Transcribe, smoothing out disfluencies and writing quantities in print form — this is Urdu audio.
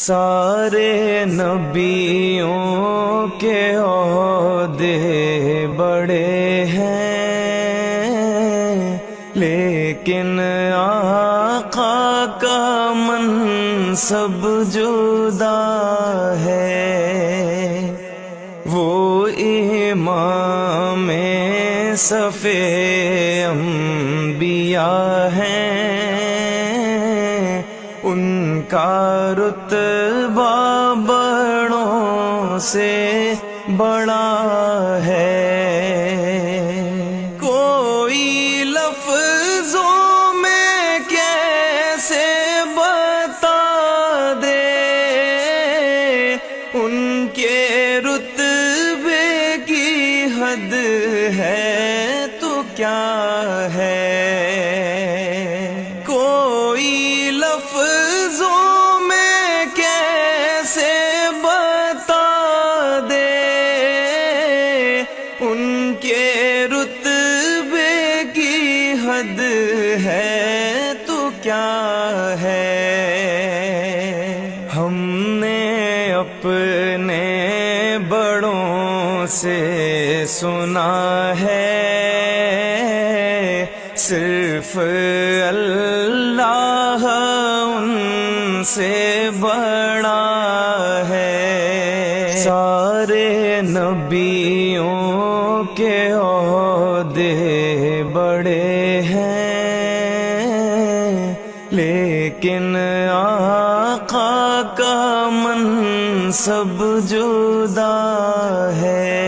سارے نبیوں کے عہدے بڑے ہیں، لیکن آقا کا منصب جدا ہے۔ وہ امام صف انبیاء ہیں، ان کا رتبہ بڑوں سے بڑا ہے۔ کوئی لفظوں میں کیسے بتا دے ان کے رتبے کی حد ہے تو کیا ہے۔ کوئی لفظوں میں کیسے بتا دے ان کے رتبے کی حد ہے تو کیا ہے۔ ہم نے اپنے بڑوں سے سنا ہے، صرف اللہ ان سے بڑا ہے۔ سارے نبیوں کے عہدے بڑے ہیں، لیکن آقا کا منصب جدا ہے۔